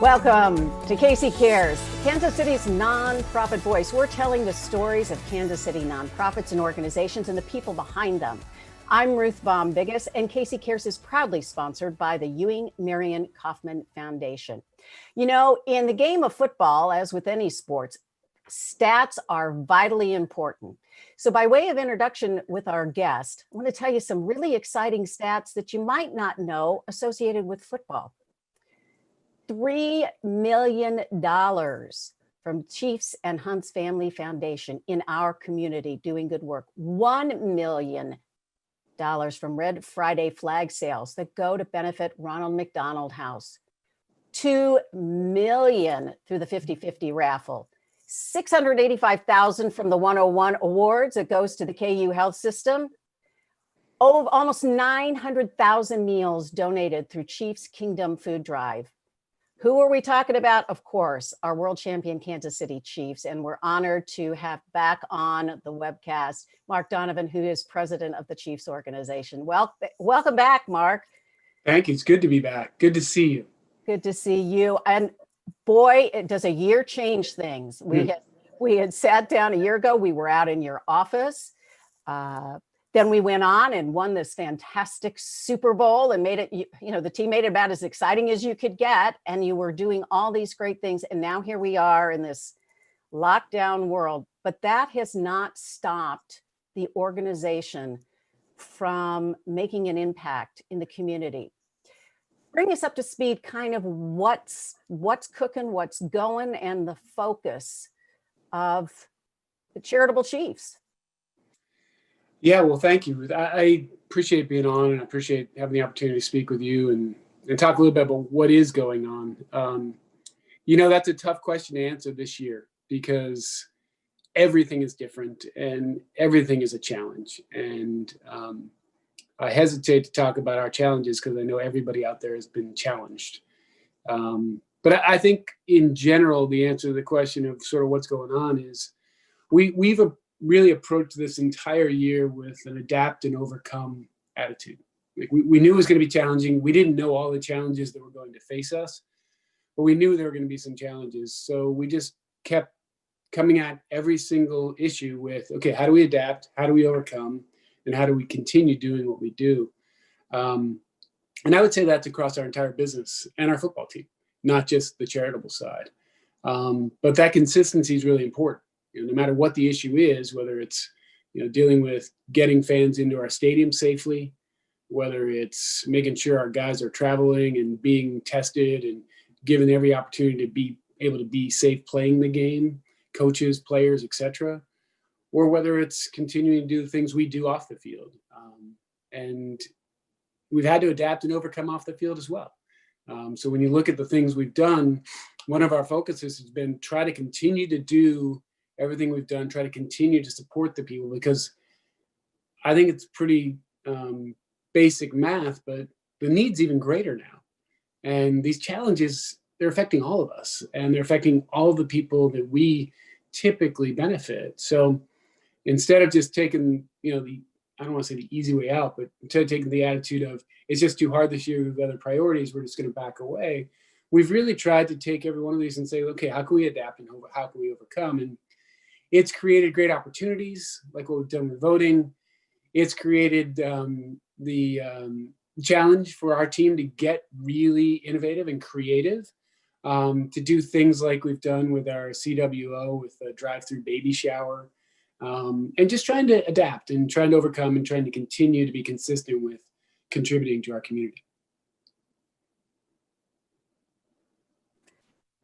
Welcome to Casey Cares, Kansas City's nonprofit voice. We're telling the stories of Kansas City nonprofits and organizations and the people behind them. I'm Ruth Baum-Biggis, and Casey Cares is proudly sponsored by the Ewing Marion Kauffman Foundation. You know, in the game of football, as with any sports, stats are vitally important. So by way of introduction with our guest, I want to tell you some really exciting stats that you might not know associated with football. $3 million from Chiefs and Hunt's Family Foundation in our community doing good work. $1 million from Red Friday flag sales that go to benefit Ronald McDonald House. $2 million through the 50-50 raffle. $685,000 from the 101 Awards that goes to the KU Health System. Oh, almost 900,000 meals donated through Chiefs Kingdom Food Drive. Who are we talking about? Of course, our world champion Kansas City Chiefs. And we're honored to have back on the webcast, Mark Donovan, who is president of the Chiefs organization. Welcome back, Mark. Thank you. It's good to be back. Good to see you. Good to see you. And boy, does a year change things. We had sat down a year ago. We were out in your office. Then we went on and won this fantastic Super Bowl and made it, the team made it about as exciting as you could get. And you were doing all these great things. And now here we are in this lockdown world. But that has not stopped the organization from making an impact in the community. Bring us up to speed, kind of what's cooking, what's going, and the focus of the Charitable Chiefs. Yeah, well, thank you. I appreciate being on, and I appreciate having the opportunity to speak with you and talk a little bit about what is going on. That's a tough question to answer this year because everything is different and everything is a challenge. And I hesitate to talk about our challenges because I know everybody out there has been challenged. But I think in general, the answer to the question of sort of what's going on is we've really approached this entire year with an adapt and overcome attitude. Like we knew it was going to be challenging. We didn't know all the challenges that were going to face us, but we knew there were going to be some challenges. So we just kept coming at every single issue with, okay, how do we adapt? How do we overcome? And how do we continue doing what we do? And I would say that's across our entire business and our football team, not just the charitable side. But that consistency is really important. No matter what the issue is, whether it's dealing with getting fans into our stadium safely, whether it's making sure our guys are traveling and being tested and given every opportunity to be able to be safe playing the game, coaches, players, etc., or whether it's continuing to do the things we do off the field. And we've had to adapt and overcome off the field as well. So when you look at the things we've done, one of our focuses has been try to continue to do everything we've done, try to continue to support the people, because I think it's pretty basic math, but the need's even greater now. And these challenges, they're affecting all of us, and they're affecting all the people that we typically benefit. So instead of just taking, I don't want to say the easy way out, but instead of taking the attitude of it's just too hard this year with other priorities, we're just going to back away. We've really tried to take every one of these and say, okay, how can we adapt and how can we overcome? And it's created great opportunities, like what we've done with voting. It's created the challenge for our team to get really innovative and creative, to do things like we've done with our CWO with the drive-through baby shower, and just trying to adapt and trying to overcome and trying to continue to be consistent with contributing to our community.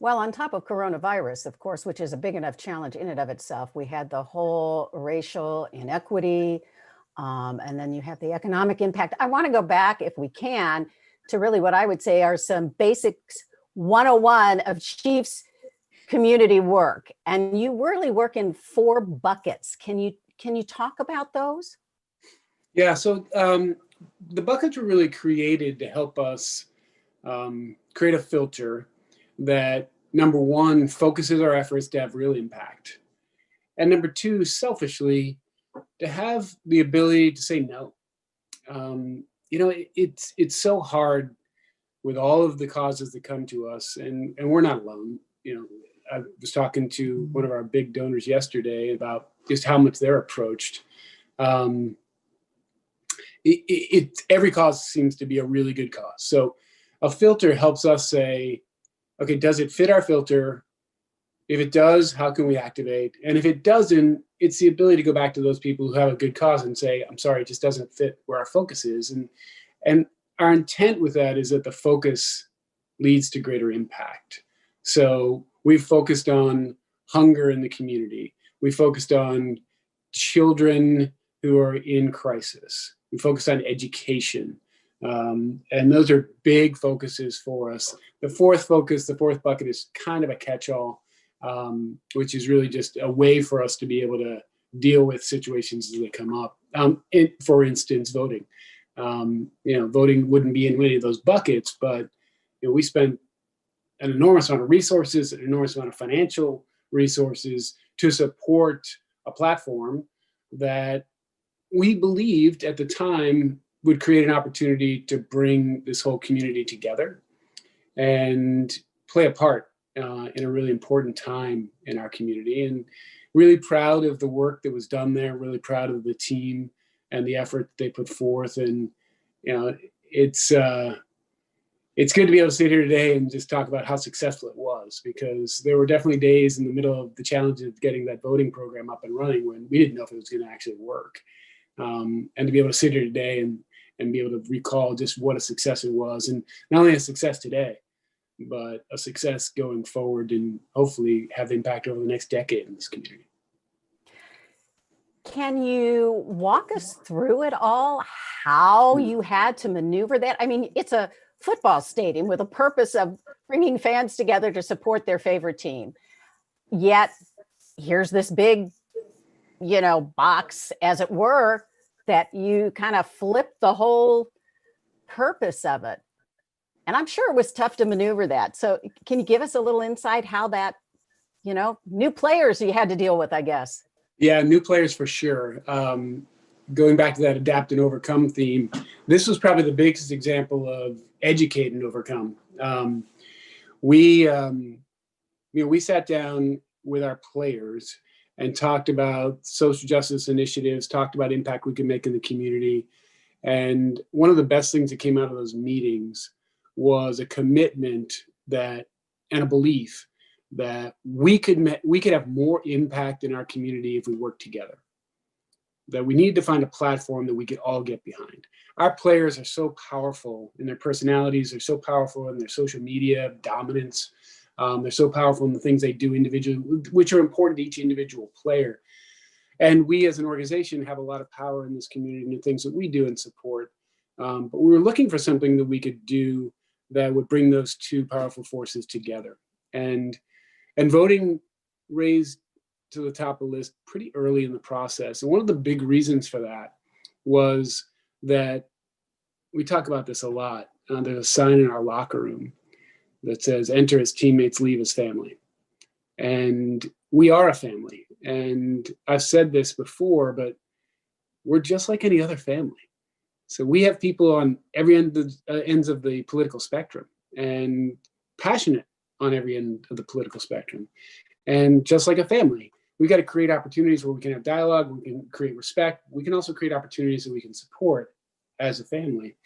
Well, on top of coronavirus, of course, which is a big enough challenge in and of itself, we had the whole racial inequity, and then you have the economic impact. I want to go back, if we can, to really what I would say are some basics 101 of Chiefs community work. And you really work in 4 buckets. Can you talk about those? Yeah, so the buckets were really created to help us create a filter that, number one, focuses our efforts to have real impact. And number two, selfishly, to have the ability to say no. It's so hard with all of the causes that come to us, and we're not alone. I was talking to one of our big donors yesterday about just how much they're approached. Every cause seems to be a really good cause. So a filter helps us say, okay, does it fit our filter? If it does, how can we activate? And if it doesn't, it's the ability to go back to those people who have a good cause and say, I'm sorry, it just doesn't fit where our focus is. And our intent with that is that the focus leads to greater impact. So we've focused on hunger in the community. We focused on children who are in crisis. We focused on education. And those are big focuses for us. The fourth bucket is kind of a catch-all, which is really just a way for us to be able to deal with situations as they come up. For instance, voting. Voting wouldn't be in any of those buckets, but we spent an enormous amount of resources, an enormous amount of financial resources to support a platform that we believed at the time would create an opportunity to bring this whole community together and play a part in a really important time in our community. And really proud of the work that was done there, really proud of the team and the effort they put forth. And, it's good to be able to sit here today and just talk about how successful it was, because there were definitely days in the middle of the challenge of getting that voting program up and running when we didn't know if it was going to actually work. And to be able to sit here today and be able to recall just what a success it was, and not only a success today, but a success going forward, and hopefully have impact over the next decade in this community. Can you walk us through it all, how you had to maneuver that? I mean, it's a football stadium with a purpose of bringing fans together to support their favorite team. Yet here's this big, box, as it were, that you kind of flip the whole purpose of it. And I'm sure it was tough to maneuver that. So can you give us a little insight how that, new players you had to deal with, I guess? Yeah, new players for sure. Going back to that adapt and overcome theme, this was probably the biggest example of educate and overcome. We sat down with our players and talked about social justice initiatives, talked about impact we could make in the community. And one of the best things that came out of those meetings was a commitment and a belief that we could have more impact in our community if we worked together. That we needed to find a platform that we could all get behind. Our players are so powerful in their personalities, they're so powerful in their social media dominance, they're so powerful in the things they do individually, which are important to each individual player. And we as an organization have a lot of power in this community and the things that we do and support. But we were looking for something that we could do that would bring those two powerful forces together. And voting raised to the top of the list pretty early in the process. And one of the big reasons for that was that we talk about this a lot. There's a sign in our locker room that says, enter as teammates, leave as family. And we are a family. And I've said this before, but we're just like any other family. So we have people on every ends of the political spectrum, and passionate on every end of the political spectrum. And just like a family, we've got to create opportunities where we can have dialogue, we can create respect. We can also create opportunities that we can support as a family.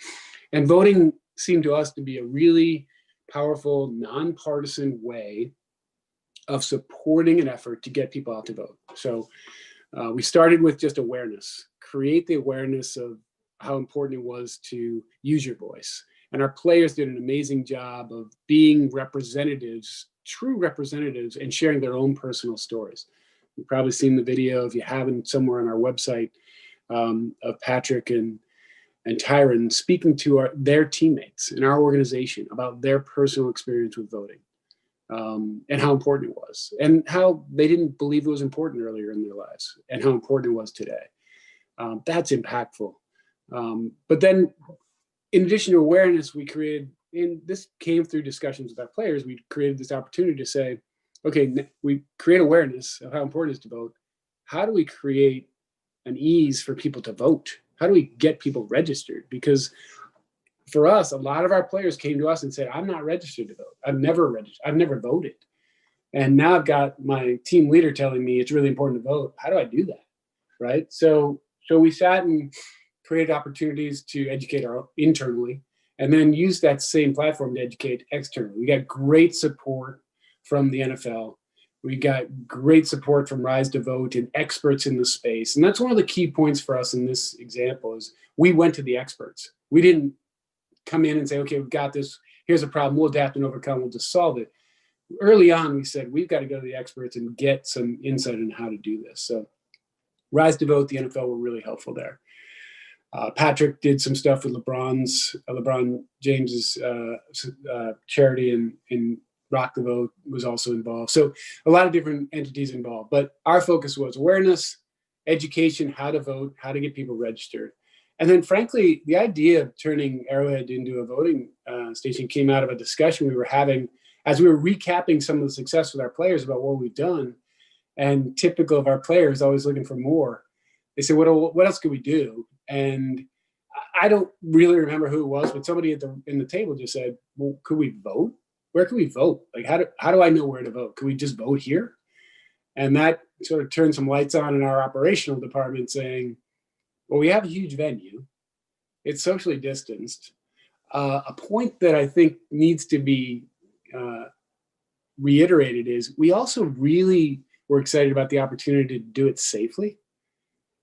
And voting seemed to us to be a really powerful, nonpartisan way of supporting an effort to get people out to vote. So we started with just awareness, create the awareness of how important it was to use your voice. And our players did an amazing job of being representatives, true representatives, and sharing their own personal stories. You've probably seen the video, if you haven't, somewhere on our website, of Patrick and Tyron speaking to their teammates in our organization about their personal experience with voting, and how important it was, and how they didn't believe it was important earlier in their lives, and how important it was today. That's impactful. But then, in addition to awareness, we created, and this came through discussions with our players, we created this opportunity to say, okay, we create awareness of how important it is to vote. How do we create an ease for people to vote? How do we get people registered? Because for us, a lot of our players came to us and said, I'm not registered to vote. I've never registered. I've never voted. And now I've got my team leader telling me it's really important to vote. How do I do that? Right. So we sat and created opportunities to educate internally, and then use that same platform to educate externally. We got great support from the NFL. We got great support from Rise to Vote and experts in the space. And that's one of the key points for us in this example is we went to the experts. We didn't come in and say, okay, we've got this. Here's a problem. We'll adapt and overcome. We'll just solve it. Early on, we said, we've got to go to the experts and get some insight on how to do this. So Rise to Vote, the NFL were really helpful there. Patrick did some stuff with LeBron James's charity, and Rock the Vote was also involved. So a lot of different entities involved. But our focus was awareness, education, how to vote, how to get people registered. And then, frankly, the idea of turning Arrowhead into a voting station came out of a discussion we were having as we were recapping some of the success with our players about what we've done. And typical of our players, always looking for more. They said, what else could we do? And I don't really remember who it was, but somebody in the table just said, well, could we vote? Where can we vote? Like, how do I know where to vote? Can we just vote here? And that sort of turned some lights on in our operational department saying, well, we have a huge venue. It's socially distanced. A point that I think needs to be reiterated is we also really were excited about the opportunity to do it safely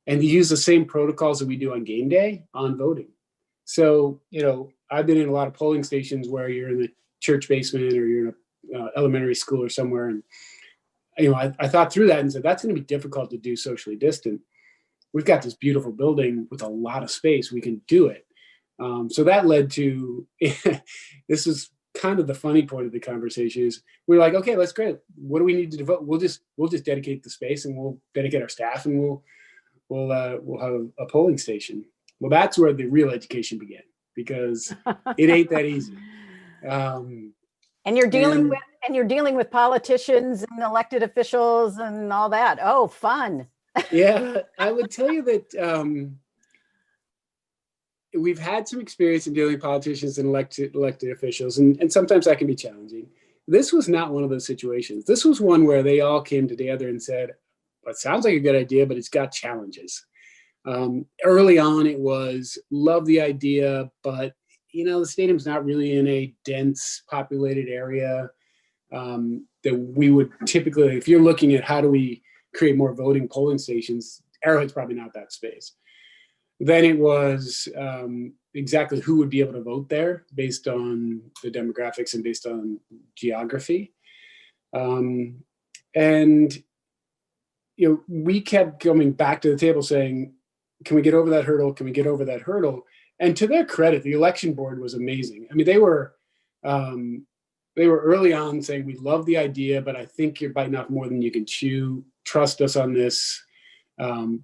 and to use the same protocols that we do on game day on voting. So, I've been in a lot of polling stations where you're in the church basement or you're in an elementary school or somewhere. And, I thought through that and said, that's going to be difficult to do socially distant. We've got this beautiful building with a lot of space. We can do it. So that led to, this is kind of the funny point of the conversation is we're like, okay, that's great. What do we need to devote? We'll just dedicate the space and we'll dedicate our staff and we'll have a polling station. Well, that's where the real education began because it ain't that easy. And you're dealing with politicians and elected officials and all that. Oh, fun. Yeah, I would tell you that we've had some experience in dealing with politicians and elected officials, and sometimes that can be challenging. This was not one of those situations. This was one where they all came together and said, well, it sounds like a good idea, but it's got challenges. Early on, it was, love the idea, but the stadium's not really in a dense populated area that we would typically, if you're looking at how do we create more voting polling stations, Arrowhead's probably not that space. Then it was exactly who would be able to vote there based on the demographics and based on geography. And we kept coming back to the table saying, can we get over that hurdle? Can we get over that hurdle? And to their credit, the election board was amazing. I mean, they were early on saying, we love the idea, but I think you're biting off more than you can chew. Trust us on this.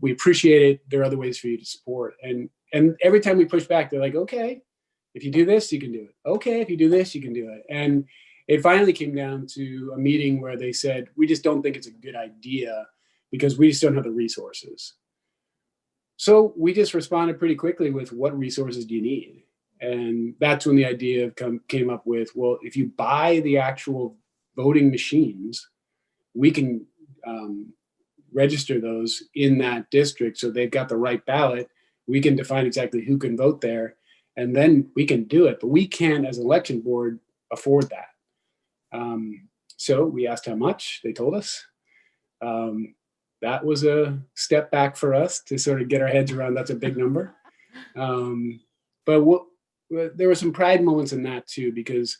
We appreciate it. There are other ways for you to support. And every time we push back, they're like, okay, if you do this, you can do it. Okay, if you do this, you can do it. And it finally came down to a meeting where they said, we just don't think it's a good idea because we just don't have the resources. So we just responded pretty quickly with, what resources do you need? And that's when the idea came up with, well, if you buy the actual voting machines, we can register those in that district so they've got the right ballot. We can define exactly who can vote there, and then we can do it. But we can't, as an election board, afford that. So we asked how much. They told us. That was a step back for us to sort of get our heads around. That's a big number. But there were some pride moments in that too, because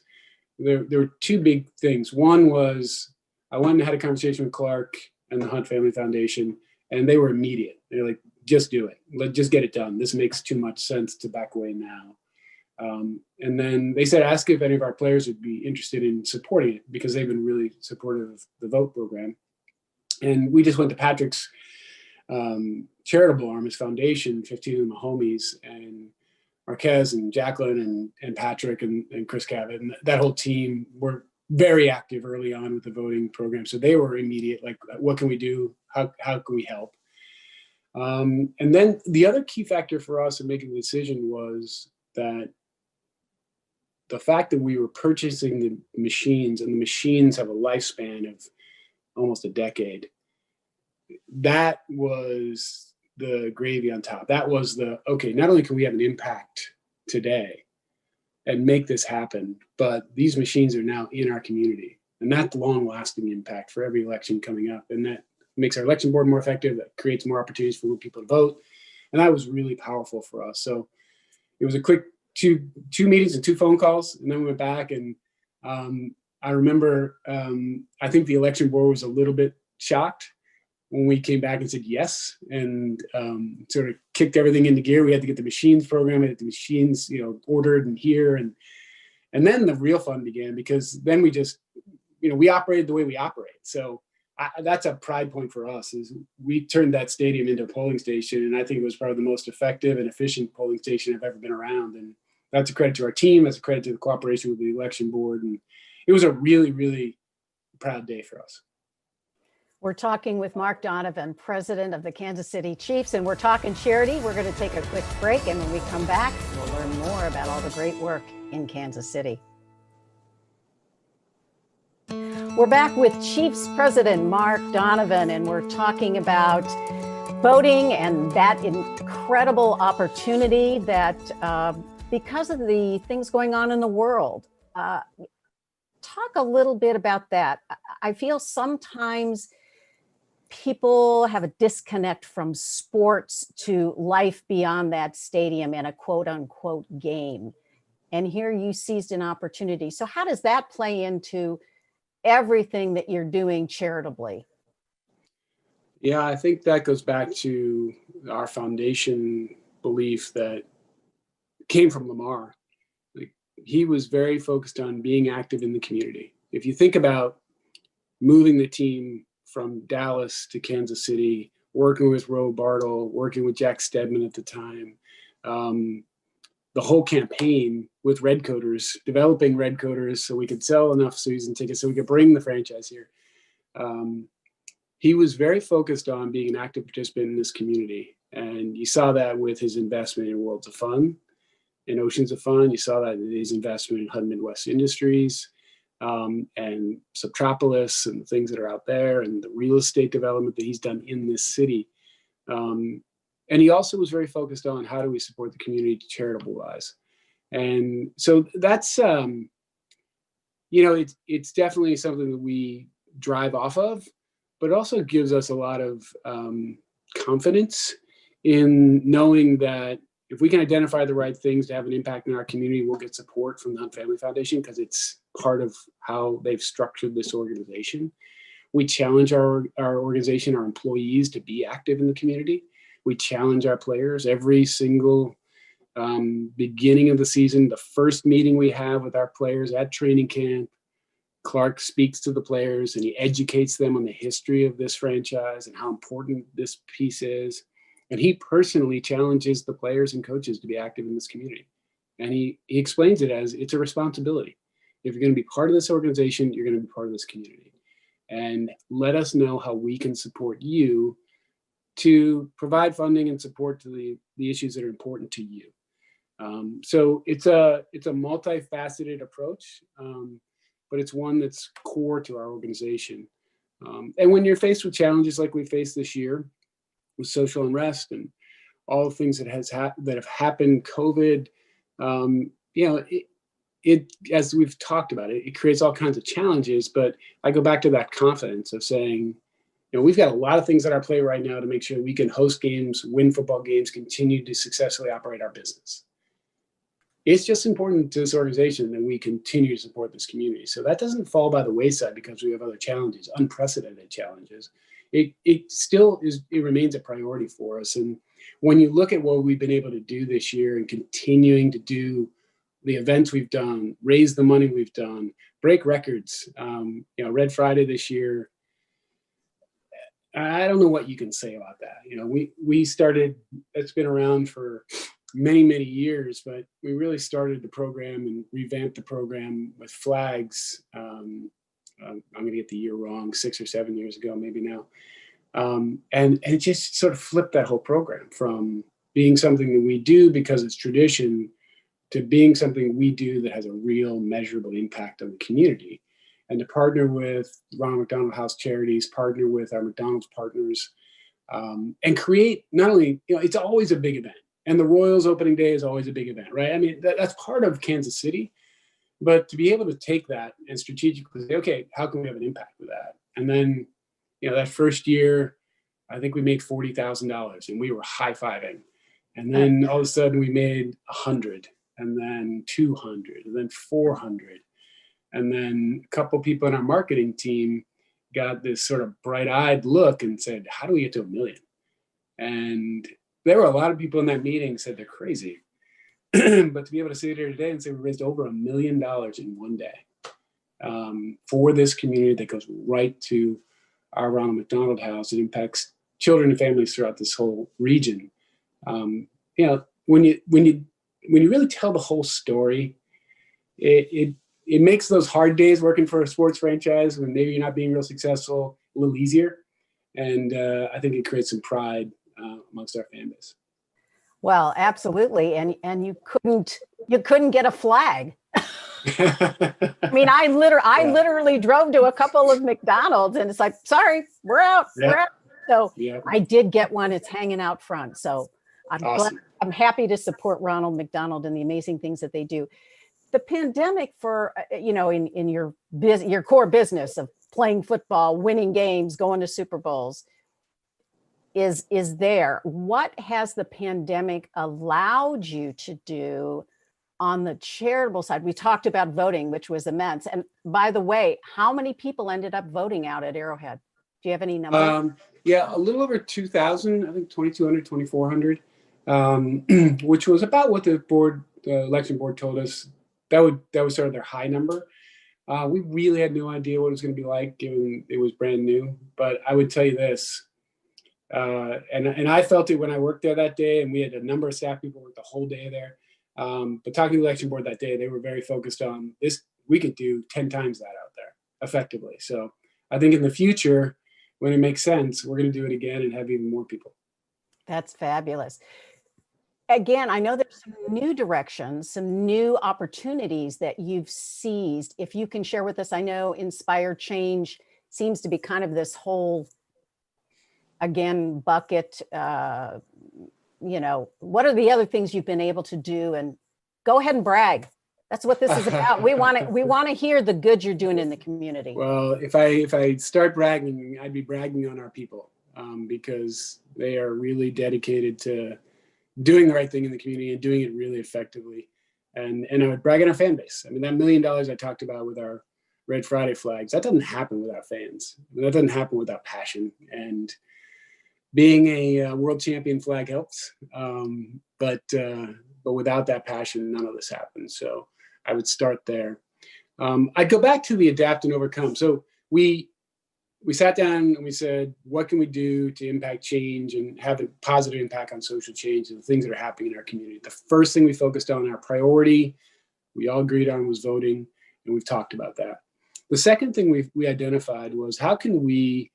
there were two big things. One was I went and had a conversation with Clark and the Hunt Family Foundation, and they were immediate. They're like, just do it. Just get it done. This makes too much sense to back away now. And then they said, ask if any of our players would be interested in supporting it because they've been really supportive of the vote program. And we just went to Patrick's charitable arm, his foundation, 15 of them are homies, and Marquez and Jacqueline and Patrick and Chris Cabot, and that whole team were very active early on with the voting program. So they were immediate, like, what can we do? How can we help? And then the other key factor for us in making the decision was that the fact that we were purchasing the machines, and the machines have a lifespan of almost a decade, that was the gravy on top. That was okay, not only can we have an impact today and make this happen, but these machines are now in our community. And that's long-lasting impact for every election coming up. And that makes our election board more effective. That creates more opportunities for people to vote. And that was really powerful for us. So it was a quick two meetings and 2 phone calls. And then we went back, and I remember, I think the election board was a little bit shocked when we came back and said yes, and sort of kicked everything into gear. We had to get the machines programmed, we had the machines, ordered and here, and then the real fun began, because then we just, we operated the way we operate. So that's a pride point for us, is we turned that stadium into a polling station, and I think it was probably the most effective and efficient polling station I've ever been around. And that's a credit to our team, that's a credit to the cooperation with the election board, and it was a really, really proud day for us. We're talking with Mark Donovan, president of the Kansas City Chiefs, and we're talking charity. We're going to take a quick break, and when we come back, we'll learn more about all the great work in Kansas City. We're back with Chiefs President Mark Donovan, and we're talking about voting and that incredible opportunity that, because of the things going on in the world, talk a little bit about that. I feel sometimes people have a disconnect from sports to life beyond that stadium and a quote unquote game. And here you seized an opportunity. So how does that play into everything that you're doing charitably? Yeah, I think that goes back to our foundation belief that came from Lamar. Like, he was very focused on being active in the community. If you think about moving the team from Dallas to Kansas City, working with Ro Bartle, working with Jack Stedman at the time, the whole campaign with Redcoaters, developing Redcoaters so we could sell enough season tickets so we could bring the franchise here. He was very focused on being an active participant in this community. And you saw that with his investment in Worlds of Fun and Oceans of Fun. You saw that in his investment in HUD Midwest Industries, and Subtropolis and the things that are out there, and the real estate development that he's done in this city. And he also was very focused on how do we support the community charitable wise. And so that's, it's definitely something that we drive off of, but also gives us a lot of confidence in knowing that if we can identify the right things to have an impact in our community, we'll get support from the Hunt Family Foundation, because it's part of how they've structured this organization. We challenge our organization, our employees, to be active in the community. We challenge our players every single beginning of the season. The first meeting we have with our players at training camp, Clark speaks to the players and he educates them on the history of this franchise and how important this piece is. And he personally challenges the players and coaches to be active in this community. And he explains it as it's a responsibility. If you're going to be part of this organization, you're going to be part of this community. And let us know how we can support you to provide funding and support to the issues that are important to you. So it's a multifaceted approach, but it's one that's core to our organization. And when you're faced with challenges like we faced this year with social unrest and all the things that have happened, COVID, it as we've talked about it creates all kinds of challenges. But I go back to that confidence of saying, we've got a lot of things on our plate right now to make sure we can host games, win football games, continue to successfully operate our business. It's just important to this organization that we continue to support this community. So that doesn't fall by the wayside because we have other challenges, unprecedented challenges. It still is, it remains a priority for us. And when you look at what we've been able to do this year and continuing to do the events we've done, raise the money we've done, break records, Red Friday this year, I don't know what you can say about that. We started, it's been around for many, many years, but we really started the program and revamped the program with flags. I'm going to get the year wrong, 6 or 7 years ago, maybe now. And it just sort of flipped that whole program from being something that we do because it's tradition to being something we do that has a real measurable impact on the community. And to partner with Ronald McDonald House Charities, partner with our McDonald's partners, and create not only, it's always a big event. And the Royals opening day is always a big event, right? I mean, that's part of Kansas City. But to be able to take that and strategically say, okay, how can we have an impact with that? And then, that first year, I think we made $40,000 and we were high-fiving. And then all of a sudden we made 100, and then 200, and then 400. And then a couple people in our marketing team got this sort of bright-eyed look and said, how do we get to 1 million? And there were a lot of people in that meeting said they're crazy. But to be able to sit here today and say we raised over $1 million in one day for this community that goes right to our Ronald McDonald House, it impacts children and families throughout this whole region. When you really tell the whole story, it makes those hard days working for a sports franchise when maybe you're not being real successful a little easier, and I think it creates some pride amongst our fan base. Well, absolutely, and you couldn't get a flag. I mean, I literally drove to a couple of McDonald's, and it's like, sorry, we're out. We're out. So I did get one. It's hanging out front. So I'm awesome. I'm happy to support Ronald McDonald and the amazing things that they do. The pandemic, for in your core business of playing football, winning games, going to Super Bowls, is there. What has the pandemic allowed you to do on the charitable side? We talked about voting, which was immense. And by the way, how many people ended up voting out at Arrowhead? Do you have any numbers? A little over 2,000, I think 2,200, 2,400, which was about what the election board told us. That was sort of their high number. We really had no idea what it was going to be like, given it was brand new. But I would tell you this, and I felt it when I worked there that day, and we had a number of staff people work the whole day there. But talking to the election board that day, they were very focused on this. We could do 10 times that out there effectively. So I think in the future, when it makes sense, we're going to do it again and have even more people. That's fabulous. Again, I know there's some new directions, some new opportunities that you've seized. If you can share with us, I know Inspire Change seems to be kind of this whole, again, bucket. What are the other things you've been able to do? And go ahead and brag. That's what this is about. We want to hear the good you're doing in the community. Well, if I start bragging, I'd be bragging on our people because they are really dedicated to doing the right thing in the community and doing it really effectively. And I would brag on our fan base. I mean, that $1 million I talked about with our Red Friday flags, that doesn't happen without fans. That doesn't happen without passion. And being a world champion flag helps. But without that passion, none of this happens. So I would start there. I'd go back to the adapt and overcome. So we sat down and we said, what can we do to impact change and have a positive impact on social change and the things that are happening in our community? The first thing we focused on, our priority, we all agreed on, was voting, and we've talked about that. The second thing we identified was how can we,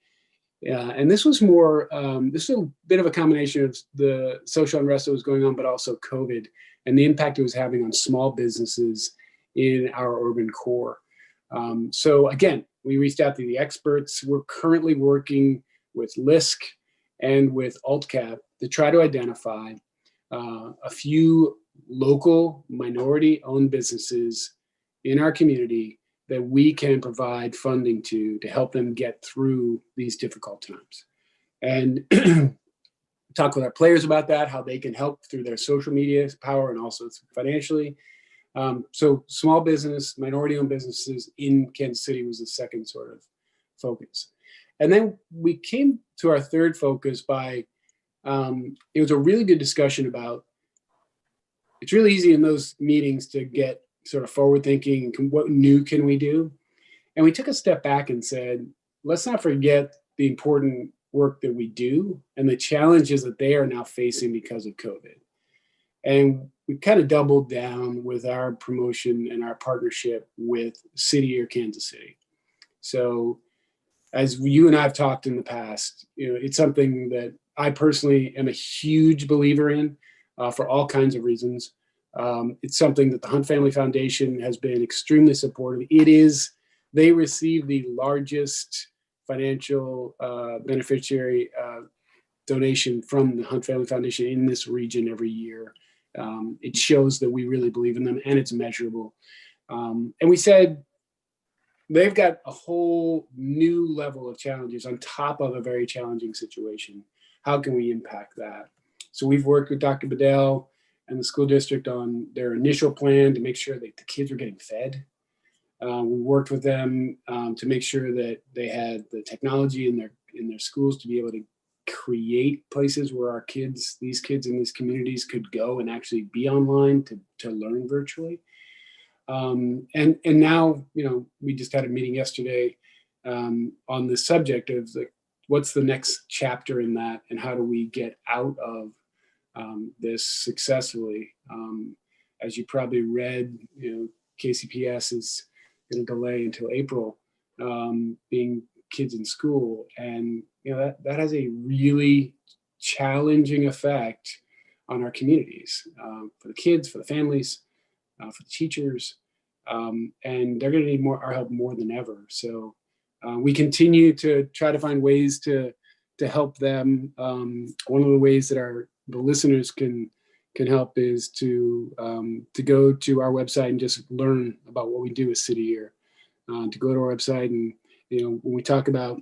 and this was more, this is a bit of a combination of the social unrest that was going on, but also COVID and the impact it was having on small businesses in our urban core. So again, we reached out to the experts. We're currently working with LISC and with AltCap to try to identify a few local minority-owned businesses in our community that we can provide funding to help them get through these difficult times. And talk with our players about that, how they can help through their social media power and also financially. So small business, minority-owned businesses in Kansas City was the second sort of focus. And then we came to our third focus by, it was a really good discussion about, it's really easy in those meetings to get sort of forward thinking, what new can we do? And we took a step back and said, let's not forget the important work that we do and the challenges that they are now facing because of COVID. And we kind of doubled down with our promotion and our partnership with City or Kansas City. So as you and I have talked in the past, it's something that I personally am a huge believer in for all kinds of reasons. It's something that the Hunt Family Foundation has been extremely supportive. They receive the largest financial beneficiary donation from the Hunt Family Foundation in this region every year. It shows that we really believe in them, and it's measurable. And we said they've got a whole new level of challenges on top of a very challenging situation. How can we impact that? So we've worked with Dr. Bedell and the school district on their initial plan to make sure that the kids were getting fed. We worked with them to make sure that they had the technology in their schools to be able to create places where these kids in these communities could go and actually be online to learn virtually. And now, we just had a meeting yesterday on the subject of what's the next chapter in that, and how do we get out of this successfully. As you probably read, KCPS is going to delay until April, being kids in school, and that has a really challenging effect on our communities, for the kids, for the families, for the teachers, and they're going to need our help more than ever. So we continue to try to find ways to help them. One of the ways that the listeners can help is to go to our website and just learn about what we do as City Year. To go to our website, and when we talk about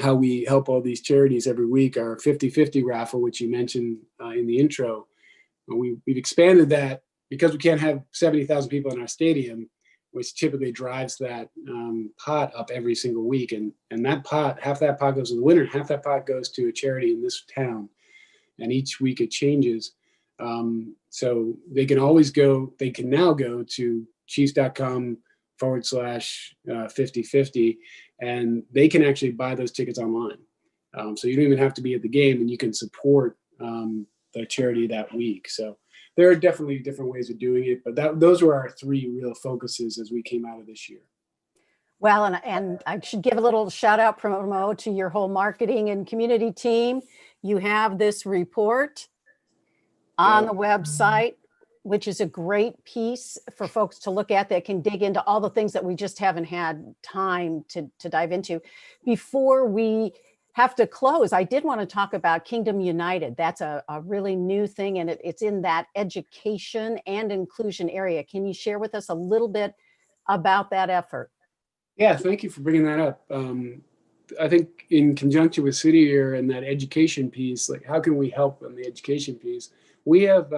how we help all these charities every week, our 50-50 raffle, which you mentioned in the intro, we've expanded that because we can't have 70,000 people in our stadium, which typically drives that pot up every single week. And that pot, half that pot goes to the winner, half that pot goes to a charity in this town. And each week it changes. So they can now go to chiefs.com/50-50, and they can actually buy those tickets online. So you don't even have to be at the game, and you can support the charity that week. So there are definitely different ways of doing it, but those were our three real focuses as we came out of this year. Well, and I should give a little shout out, promo, to your whole marketing and community team. You have this report on the website, which is a great piece for folks to look at that can dig into all the things that we just haven't had time to dive into. Before we have to close, I did want to talk about Kingdom United. That's a really new thing, and it's in that education and inclusion area. Can you share with us a little bit about that effort? Yeah, thank you for bringing that up. I think in conjunction with City Year and that education piece, like how can we help on the education piece? We have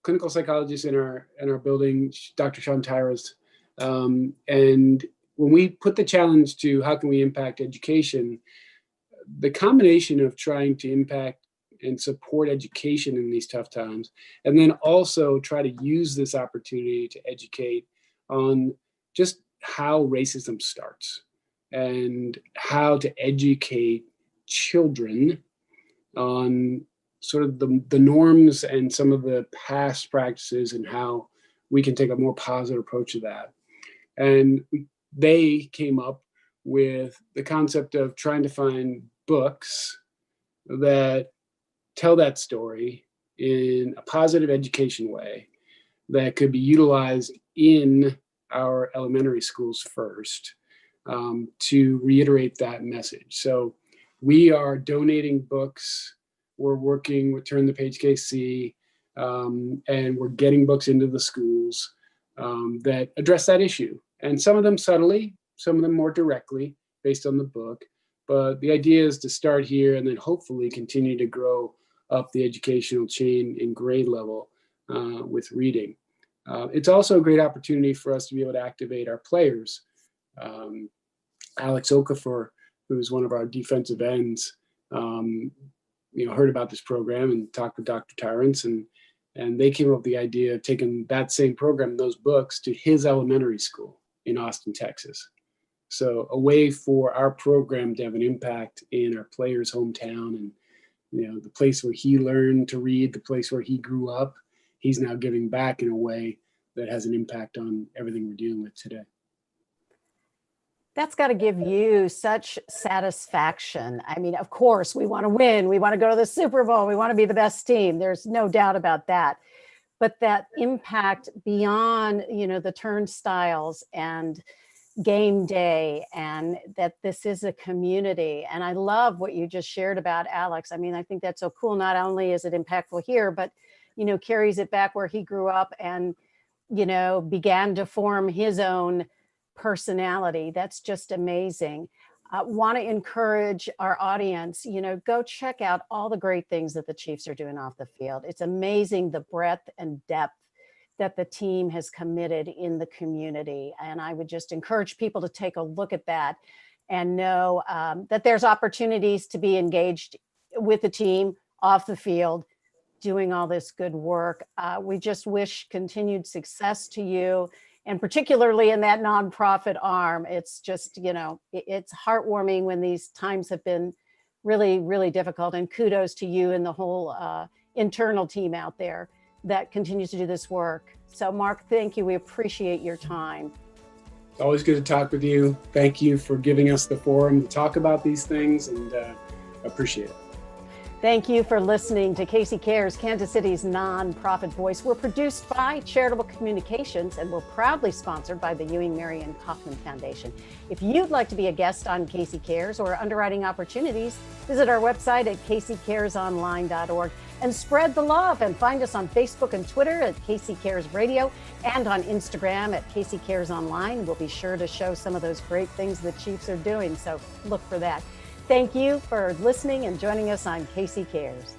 clinical psychologists in our building, Dr. Sean Tyras, and when we put the challenge to how can we impact education, the combination of trying to impact and support education in these tough times, and then also try to use this opportunity to educate on just how racism starts and how to educate children on sort of the norms and some of the past practices, and how we can take a more positive approach to that. And they came up with the concept of trying to find books that tell that story in a positive education way that could be utilized in our elementary schools first, to reiterate that message. So we are donating books. We're working with Turn the Page KC, and we're getting books into the schools that address that issue. And some of them subtly, some of them more directly based on the book. But the idea is to start here and then hopefully continue to grow up the educational chain in grade level with reading. It's also a great opportunity for us to be able to activate our players. Alex Okafor, who's one of our defensive ends, heard about this program and talked with Dr. Tyrants, and they came up with the idea of taking that same program, those books, to his elementary school in Austin, Texas. So a way for our program to have an impact in our players' hometown, and the place where he learned to read, the place where he grew up. He's now giving back in a way that has an impact on everything we're dealing with today. That's got to give you such satisfaction. I mean, of course, we want to win. We want to go to the Super Bowl. We want to be the best team. There's no doubt about that. but that impact beyond, the turnstiles and game day, and that this is a community. And I love what you just shared about Alex. I mean, I think that's so cool. Not only is it impactful here, but, carries it back where he grew up and, began to form his own personality. That's just amazing. Want to encourage our audience, go check out all the great things that the Chiefs are doing off the field. It's amazing the breadth and depth that the team has committed in the community. And I would just encourage people to take a look at that and know that there's opportunities to be engaged with the team off the field, doing all this good work. We just wish continued success to you, and particularly in that nonprofit arm. It's just, it's heartwarming when these times have been really, really difficult. And kudos to you and the whole internal team out there that continues to do this work. So Mark, thank you. We appreciate your time. It's always good to talk with you. Thank you for giving us the forum to talk about these things, and appreciate it. Thank you for listening to Casey Cares, Kansas City's nonprofit voice. We're produced by Charitable Communications, and we're proudly sponsored by the Ewing Marion Kaufman Foundation. If you'd like to be a guest on Casey Cares or Underwriting Opportunities, visit our website at caseycaresonline.org and spread the love, and find us on Facebook and Twitter at Casey Cares Radio, and on Instagram at Casey Cares Online. We'll be sure to show some of those great things the Chiefs are doing, so look for that. Thank you for listening and joining us on Casey Cares.